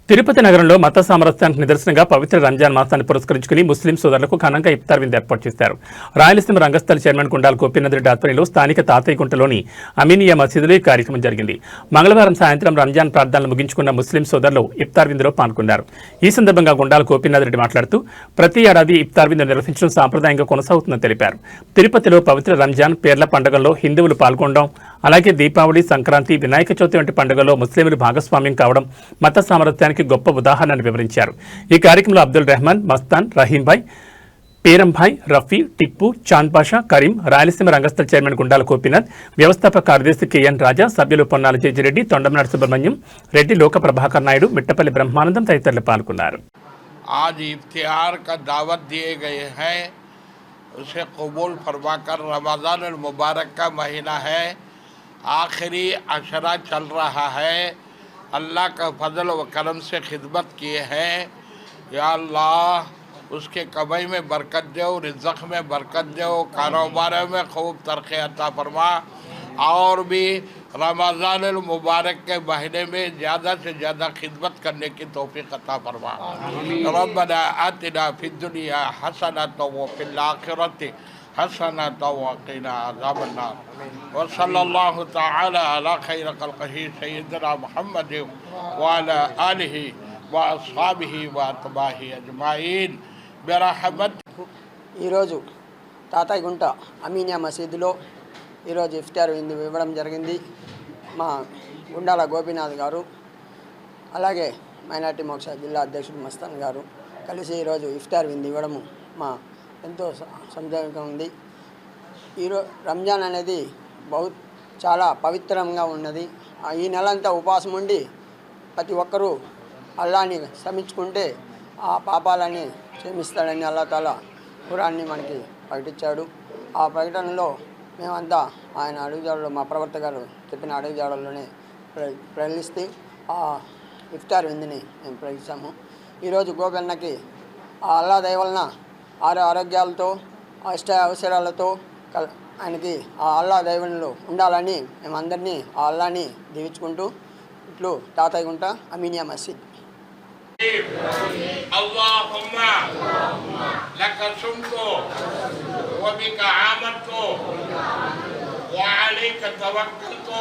తిరుపతి నగరంలో మత సామరస్యానికి నిదర్శనంగా పవిత్ర రంజాన్ మాసాన్ని పురస్కరించుకుని ముస్లిం సోదరులకు ఘనంగా ఇఫ్తార్ విందు ఏర్పాటు చేశారు. రాయలసీమ రంగస్థల చైర్మన్ గుండాల గోపీనాథ్ రెడ్డి ఆధ్వర్యంలో స్థానిక తాతయ్యగుంటలోని అమీనియా మసీదులో ఈ కార్యక్రమం జరిగింది. మంగళవారం సాయంత్రం రంజాన్ ప్రార్థనలు ముగించుకున్న ముస్లిం సోదరులు ఇఫ్తార్ విందులో పాల్గొన్నారు. ఈ సందర్భంగా గుండాల గోపీనాథ్ రెడ్డి మాట్లాడుతూ ప్రతి ఏడాది ఇఫ్తార్ విందు నిర్వహించడం సాంప్రదాయంగా కొనసాగుతుందని తెలిపారు. తిరుపతిలో పవిత్ర రంజాన్ పేర్ల పండుగల్లో హిందువులు పాల్గొనడం, అలాగే దీపావళి, సంక్రాంతి, వినాయక చవితి వంటి పండుగల్లో ముస్లింలు భాగస్వామ్యం కావడం మత సామరస్యానికి గొప్ప ఉదాహరణను వివరించారు. ఈ కార్యక్రమంలో అబ్దుల్ రెహమాన్, మస్తాన్, రహీంభాయ్, పీరంభాయ్, రఫీ, టిప్పు, చాంద్ పాషా, కరీం, రాయలసీమ రంగస్థల చైర్మన్ గుండాల గోపీనాథ్, వ్యవస్థాపక కార్యదర్శి కేఎన్ రాజా, సభ్యులు పొన్నాల జేజిరెడ్డి, తొండమనాడు సుబ్రహ్మణ్యం రెడ్డి, లోక ప్రభాకర్ నాయుడు, మిట్టపల్లి బ్రహ్మానందం తదితరులు పాల్గొన్నారు. आज इफ्तिहार का दावत दिए गए हैं, उसे कबूल फरमाकर रमज़ान मुबारक का महीना है, आखिरी अशरा चल रहा है। अल्लाह का फजल व करम से खिदमत किए हैं। या अल्लाह उसके कमाई में बरकत दो, रिज़्क़ में बरकत दो, कारोबार में खूब तरक्की अता फरमा और भी रमज़ान मुबारक के महीने में ज़्यादा से ज़्यादा खिदमत करने की तौफीक अता फरमा। रब्बना आतिना फिद दुनिया हसनतन व फिल आखिरति हसनतन व क़िना अज़ाबन्नार व सल्लल्लाहु तआला अला खैर खल्क़िही सय्यिदना मुहम्मद व अला आलिहि व अस्हाबिहि व अत्बाइहि अजमाइन बिरहमत। ఈరోజు తాతయ్యగుంట అమీనియా మసీదులో ఈరోజు ఇఫ్తార్ విందు ఇవ్వడం జరిగింది. మా గుండాల గోపీనాథ్ గారు, అలాగే మైనార్టీ మోక్ష జిల్లా అధ్యక్షుడు మస్తాన్ గారు కలిసి ఈరోజు ఇఫ్తార్ విందు ఇవ్వడము మా ఎంతో సంతోషంగా ఉంది. ఈరోజు రంజాన్ అనేది చాలా పవిత్రంగా ఉన్నది. ఈ నెలంతా ఉపవాసం ఉండి ప్రతి ఒక్కరూ అల్లాని శ్రమించుకుంటే ఆ పాపాలని క్షమిస్తాడని అల్లా తాలా ఖురాన్ని మనకి ప్రకటించాడు. ఆ ప్రకటనలో మేమంతా ఆయన అడుగుజాడలో, మా ప్రవర్తక గారు చెప్పిన అడుగుజాడల్లోనే ప్రయత్నిస్తూ ఆ ఇఫ్తార్ విందుని మేము ప్రయత్నిస్తాము. ఈరోజు గోపన్నకి ఆ అల్లా దయ వలన ఆరోగ్యాలతో, అష్ట అవసరాలతో ఆయనకి ఆ అల్లా దైవంలో ఉండాలని మేమందరినీ ఆ అల్లాని దీవించుకుంటూ ఇట్లు తాతయ్యగుంట అమీనియా మసీద్. अल्लाहुम्मा लक सुमतु व बिका आमतु व अलैका तवक्कलतु